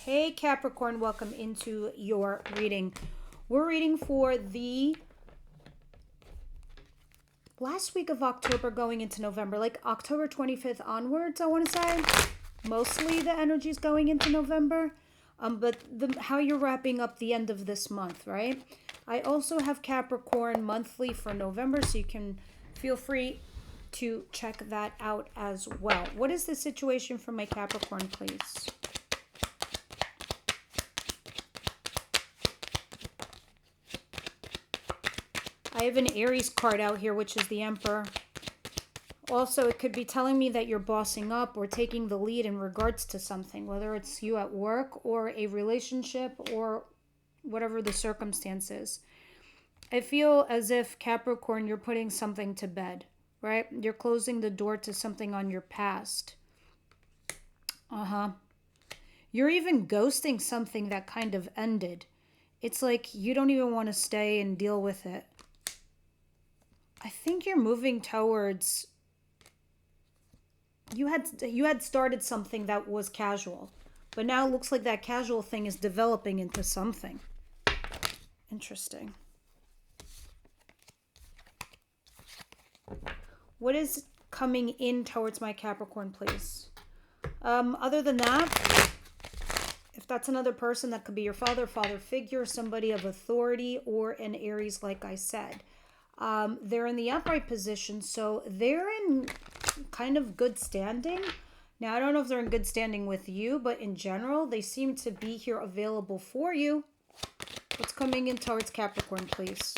Hey Capricorn, welcome into your reading. We're reading for the last week of October going into November, like October 25th onwards, I want to say. Mostly the energy's going into November, but how you're wrapping up the end of this month, right? I also have Capricorn monthly for November, so you can feel free to check that out as well. What is the situation for my Capricorn, please? I have an Aries card out here, which is the Emperor. Also, it could be telling me that you're bossing up or taking the lead in regards to something, whether it's you at work or a relationship or whatever the circumstance is. I feel as if, Capricorn, you're putting something to bed, right? You're closing the door to something on your past. You're even ghosting something that kind of ended. It's like you don't even want to stay and deal with it. I think you're moving towards, you had started something that was casual, but now it looks like that casual thing is developing into something interesting. What is coming in towards my Capricorn, please? Other than that, if that's another person, that could be your father figure, somebody of authority, or an Aries, like I said. They're in the upright position, so they're in kind of good standing. Now, I don't know if they're in good standing with you, but in general, they seem to be here available for you. What's coming in towards Capricorn, please?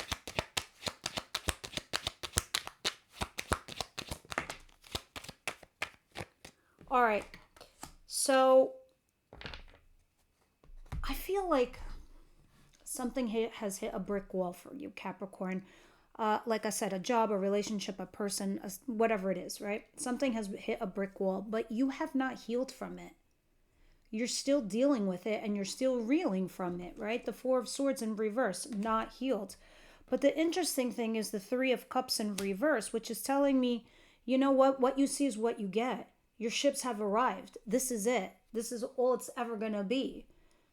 All right. So, I feel like something has hit a brick wall for you, Capricorn. Like I said, a job, a relationship, a person, whatever it is, right? Something has hit a brick wall, but you have not healed from it. You're still dealing with it and you're still reeling from it, right? The Four of Swords in reverse, not healed. But the interesting thing is the Three of Cups in reverse, which is telling me, you know what you see is what you get. Your ships have arrived. This is it. This is all it's ever going to be.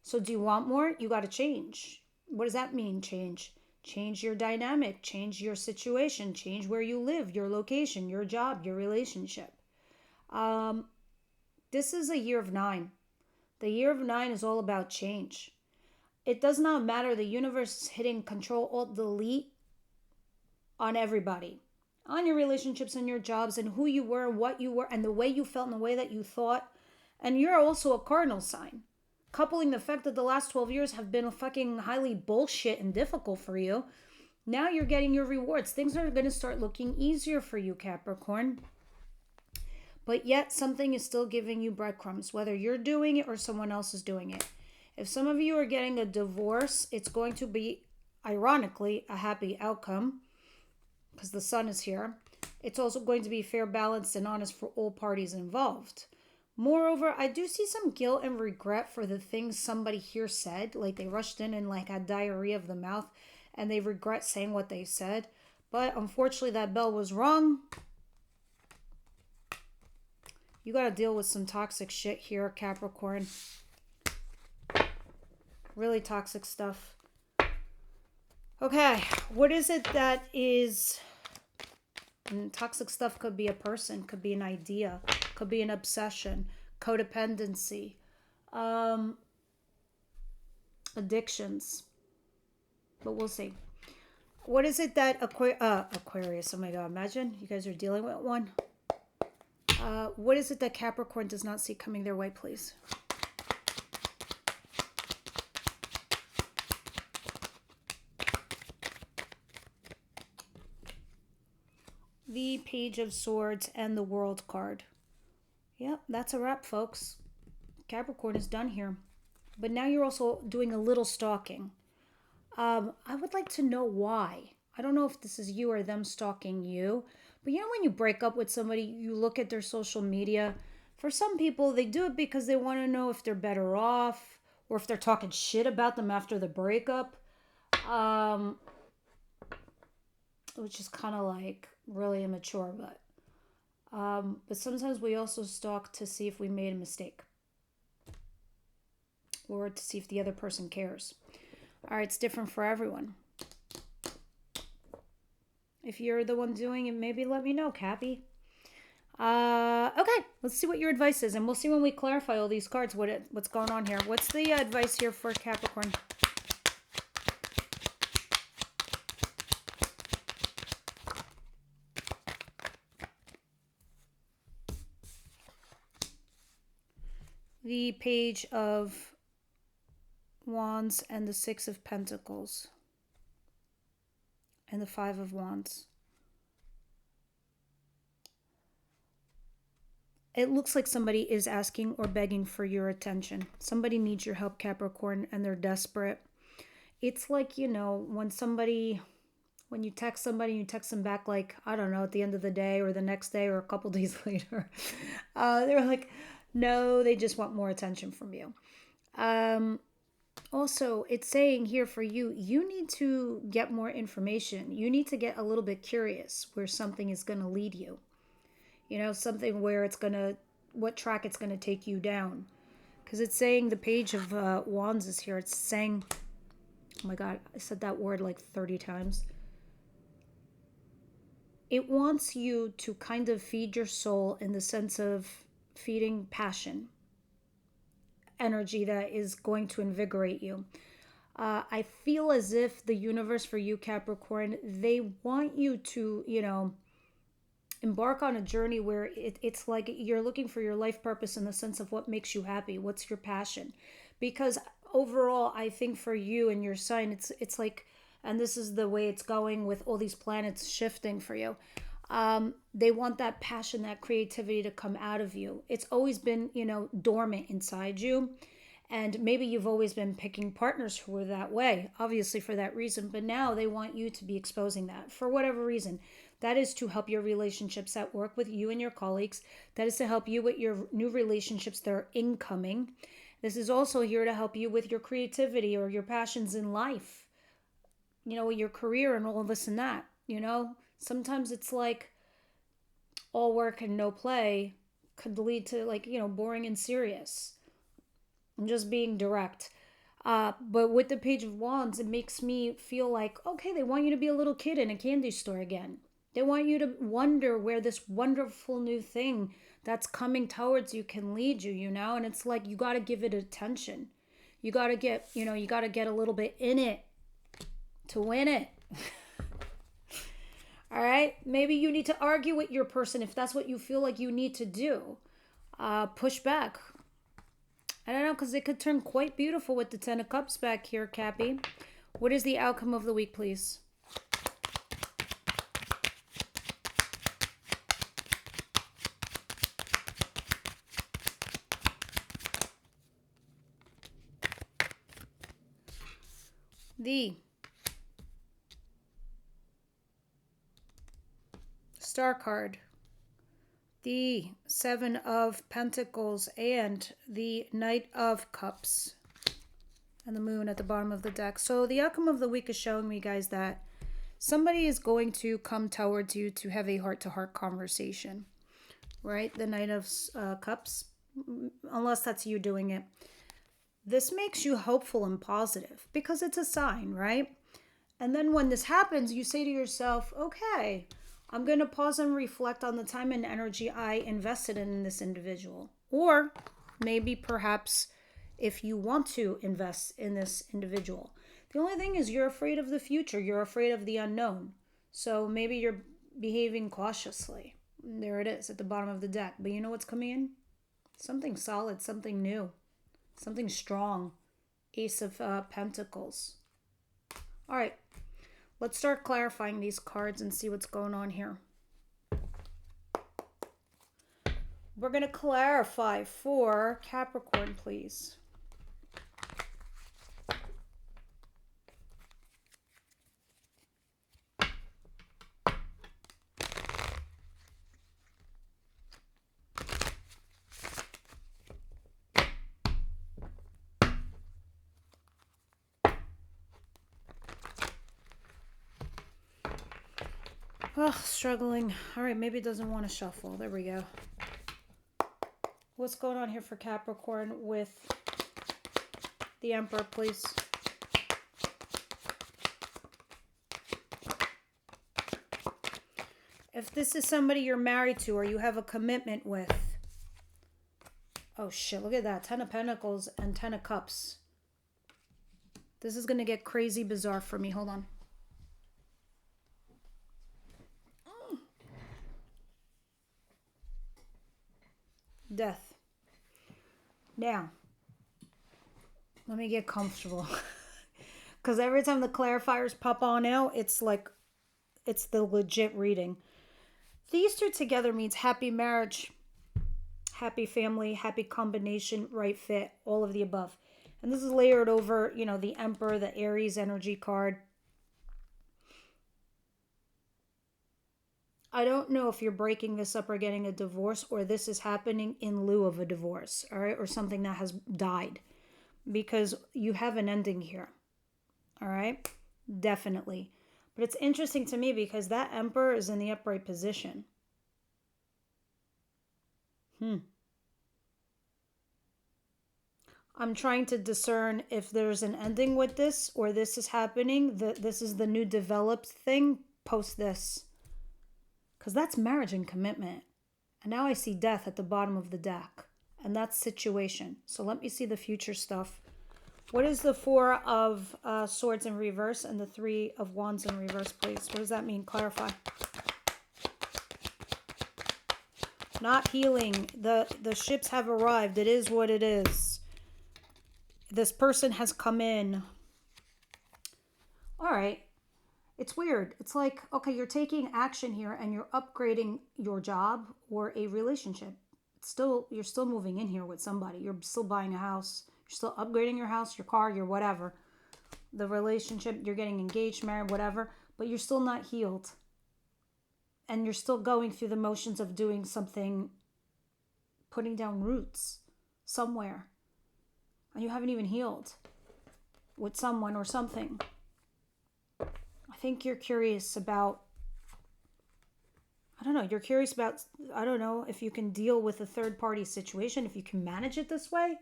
So do you want more? You got to change. What does that mean, change? Change your dynamic, change your situation, change where you live, your location, your job, your relationship. This is a year of 9. The year of 9 is all about change. It does not matter. The universe is hitting Control Alt Delete on everybody, on your relationships and your jobs and who you were, what you were, and the way you felt and the way that you thought. And you're also a cardinal sign. Coupling the fact that the last 12 years have been fucking highly bullshit and difficult for you, now you're getting your rewards. Things are going to start looking easier for you, Capricorn. But yet something is still giving you breadcrumbs, whether you're doing it or someone else is doing it. If some of you are getting a divorce, it's going to be, ironically, a happy outcome because the sun is here. It's also going to be fair, balanced, and honest for all parties involved. Moreover, I do see some guilt and regret for the things somebody here said. Like they rushed in and like had diarrhea of the mouth and they regret saying what they said. But unfortunately, that bell was wrong. You got to deal with some toxic shit here, Capricorn. Really toxic stuff. Okay, what is it that is... And toxic stuff could be a person, could be an idea, could be an obsession, codependency, addictions. But we'll see. What is it that Aquarius, oh my God, imagine you guys are dealing with one. What is it that Capricorn does not see coming their way, please? The Page of Swords and the World card. Yep, that's a wrap, folks. Capricorn is done here. But now you're also doing a little stalking. I would like to know why. I don't know if this is you or them stalking you. But you know when you break up with somebody, you look at their social media. For some people, they do it because they want to know if they're better off or if they're talking shit about them after the breakup. Which is kind of like really immature, but sometimes we also stalk to see if we made a mistake. or to see if the other person cares. All right, it's different for everyone. If you're the one doing it, maybe let me know, Cappy. Okay, let's see what your advice is, and we'll see when we clarify all these cards what's going on here. What's the advice here for Capricorn? The Page of Wands and the Six of Pentacles and the Five of Wands. It looks like somebody is asking or begging for your attention. Somebody needs your help, Capricorn, and they're desperate. It's like, you know, when you text somebody, you text them back like, I don't know, at the end of the day or the next day or a couple days later. They're like, no, they just want more attention from you. Also, it's saying here for you, you need to get more information. You need to get a little bit curious where something is going to lead you. You know, something where what track it's going to take you down. Because it's saying the Page of Wands is here. It's saying, oh my God, I said that word like 30 times. It wants you to kind of feed your soul in the sense of feeding passion, energy that is going to invigorate you. I feel as if the universe for you, Capricorn, they want you to, you know, embark on a journey where it's like you're looking for your life purpose in the sense of what makes you happy, what's your passion. Because overall, I think for you and your sign, it's like, and this is the way it's going with all these planets shifting for you. They want that passion, that creativity to come out of you. It's always been, you know, dormant inside you. And maybe you've always been picking partners who were that way, obviously for that reason. But now they want you to be exposing that for whatever reason. That is to help your relationships at work with you and your colleagues. That is to help you with your new relationships that are incoming. This is also here to help you with your creativity or your passions in life. You know, your career and all this and that, you know. Sometimes it's like all work and no play could lead to, like, you know, boring and serious. I'm just being direct. But with the Page of Wands, it makes me feel like, okay, they want you to be a little kid in a candy store again. They want you to wonder where this wonderful new thing that's coming towards you can lead you, you know? And it's like, you got to give it attention. You got to get, you know, you got to get a little bit in it to win it. All right? Maybe you need to argue with your person if that's what you feel like you need to do. Push back. I don't know, because it could turn quite beautiful with the Ten of Cups back here, Cappy. What is the outcome of the week, please? The Star card, the Seven of Pentacles, and the Knight of Cups, and the Moon at the bottom of the deck. So the outcome of the week is showing me, guys, that somebody is going to come towards you to have a heart-to-heart conversation, right? The Knight of Cups, unless that's you doing it. This makes you hopeful and positive because it's a sign, right? And then when this happens, you say to yourself, okay, I'm going to pause and reflect on the time and energy I invested in this individual. Or maybe perhaps if you want to invest in this individual. The only thing is you're afraid of the future. You're afraid of the unknown. So maybe you're behaving cautiously. There it is at the bottom of the deck. But you know what's coming in? Something solid, something new. Something strong. Ace of Pentacles. All right. Let's start clarifying these cards and see what's going on here. We're going to clarify for Capricorn, please. Oh, struggling. All right, maybe it doesn't want to shuffle. There we go. What's going on here for Capricorn with The Emperor, please. If this is somebody you're married to or you have a commitment with. Oh shit, look at that. 10 of Pentacles and 10 of Cups. This is going to get crazy bizarre for me. Hold on. Death. Now, let me get comfortable. Because every time the clarifiers pop on out, it's like, it's the legit reading. These two together means happy marriage, happy family, happy combination, right fit, all of the above. And this is layered over, you know, the Emperor, the Aries energy card. I don't know if you're breaking this up or getting a divorce, or this is happening in lieu of a divorce, all right? Or something that has died. Because you have an ending here, all right? Definitely. But it's interesting to me because that Emperor is in the upright position. I'm trying to discern if there's an ending with this or this is happening. This is the new developed thing post this. Because that's marriage and commitment. And now I see death at the bottom of the deck. And that's situation. So let me see the future stuff. What is the 4 of Swords in reverse and the 3 of Wands in reverse, please? What does that mean? Clarify. Not healing. The ships have arrived. It is what it is. This person has come in. All right. It's weird. It's like, okay, you're taking action here and you're upgrading your job or a relationship. You're still moving in here with somebody. You're still buying a house. You're still upgrading your house, your car, your whatever. The relationship, you're getting engaged, married, whatever. But you're still not healed. And you're still going through the motions of doing something, putting down roots somewhere. And you haven't even healed with someone or something. I think you're curious about, you're curious about, if you can deal with a third party situation, if you can manage it this way.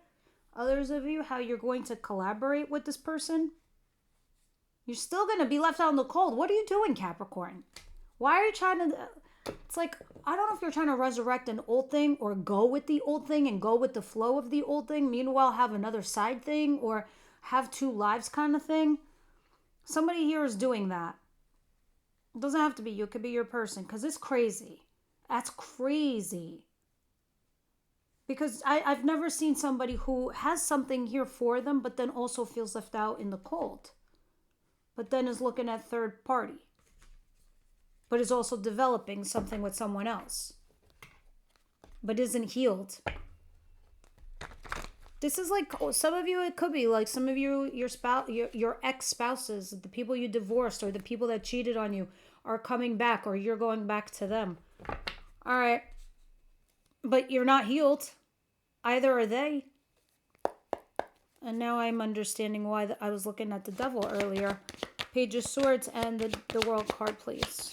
Others of you, how you're going to collaborate with this person. You're still going to be left out in the cold. What are you doing, Capricorn? Why are you trying to... It's like, I don't know if you're trying to resurrect an old thing or go with the old thing and go with the flow of the old thing. Meanwhile, have another side thing or have 2 lives kind of thing. Somebody here is doing that. It doesn't have to be you. It could be your person because it's crazy. That's crazy. Because I've never seen somebody who has something here for them but then also feels left out in the cold. But then is looking at third party. But is also developing something with someone else. But isn't healed. This is like, some of you, it could be like some of you, your spouse, your ex-spouses, the people you divorced or the people that cheated on you are coming back or you're going back to them. All right. But you're not healed. Either are they. And now I'm understanding why I was looking at the Devil earlier. Page of Swords and the World card, please.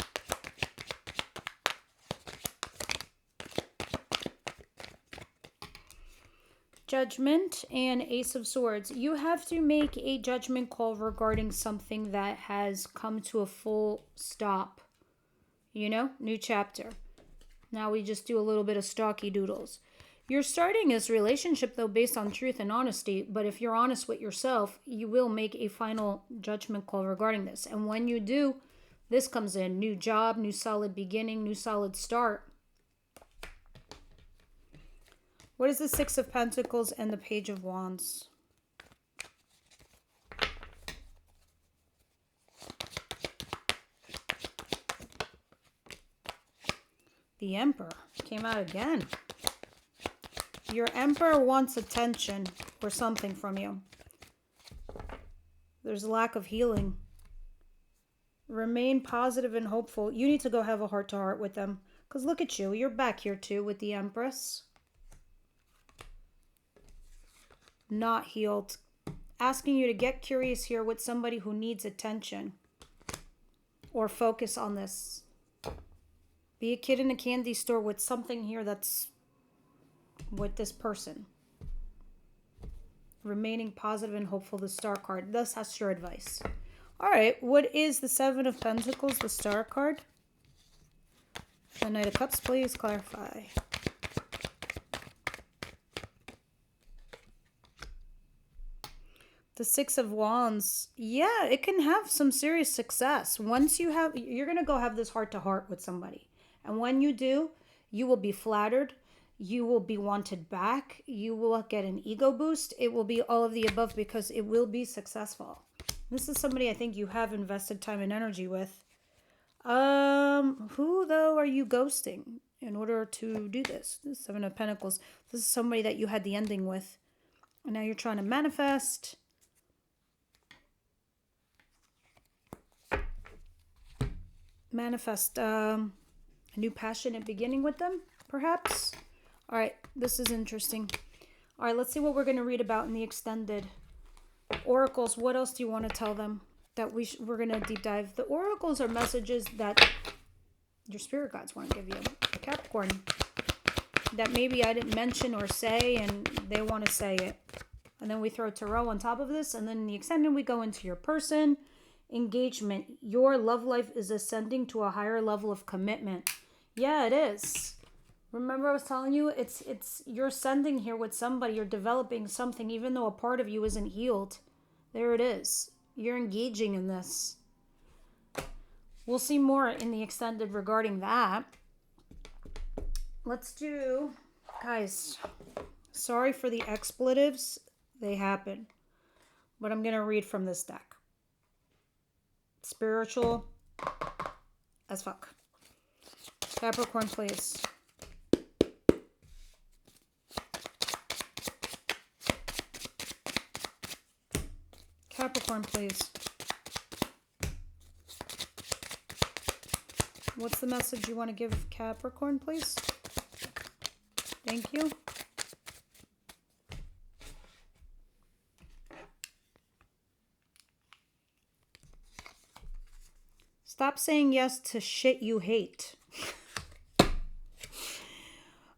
Judgment and Ace of Swords. You have to make a judgment call regarding something that has come to a full stop. You know, new chapter. Now we just do a little bit of stocky doodles. You're starting this relationship, though, based on truth and honesty. But if you're honest with yourself, you will make a final judgment call regarding this. And when you do, this comes in. New job, new solid beginning, new solid start. What is the 6 of Pentacles and the Page of Wands? The Emperor came out again. Your Emperor wants attention or something from you. There's a lack of healing. Remain positive and hopeful. You need to go have a heart-to-heart with them. Because look at you. You're back here too with the Empress. Not healed. Asking you to get curious here with somebody who needs attention. Or focus on this. Be a kid in a candy store with something here that's with this person. remaining positive and hopeful, the Star card. Thus, that's your advice. All right, what is the Seven of Pentacles, the Star card? The Knight of Cups, please clarify. The Six of Wands. Yeah, it can have some serious success. Once you have, you're going to go have this heart-to-heart with somebody. And when you do, you will be flattered. You will be wanted back. You will get an ego boost. It will be all of the above because it will be successful. This is somebody I think you have invested time and energy with. Who though are you ghosting in order to do this? The Seven of Pentacles. This is somebody that you had the ending with. And now you're trying to manifest. A new passionate beginning with them, perhaps. All right, this is interesting. All right, let's see what we're going to read about in the extended oracles. What else do you want to tell them that we're going to deep dive? The oracles are messages that your spirit guides want to give you, Capricorn, that maybe I didn't mention or say, and they want to say it. And then we throw tarot on top of this, and then in the extended we go into your person. Engagement. Your love life is ascending to a higher level of commitment. Yeah, it is. Remember I was telling you, it's you're ascending here with somebody. You're developing something even though a part of you isn't healed. There it is. You're engaging in this. We'll see more in the extended regarding that. Let's do, guys, sorry for the expletives. They happen. But I'm going to read from this deck. Spiritual as fuck. Capricorn, please. Capricorn, please. What's the message you want to give Capricorn, please? Thank you. Stop saying yes to shit you hate.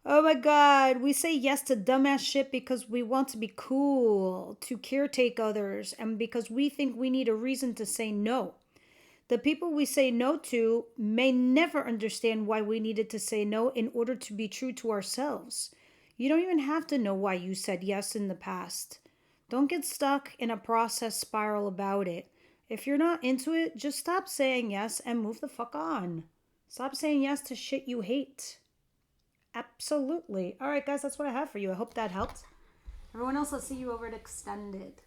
Oh my God. We say yes to dumbass shit because we want to be cool, to caretake others, and because we think we need a reason to say no. The people we say no to may never understand why we needed to say no in order to be true to ourselves. You don't even have to know why you said yes in the past. Don't get stuck in a process spiral about it. If you're not into it, just stop saying yes and move the fuck on. Stop saying yes to shit you hate. Absolutely. All right, guys, that's what I have for you. I hope that helped. Everyone else, I'll see you over at Extended.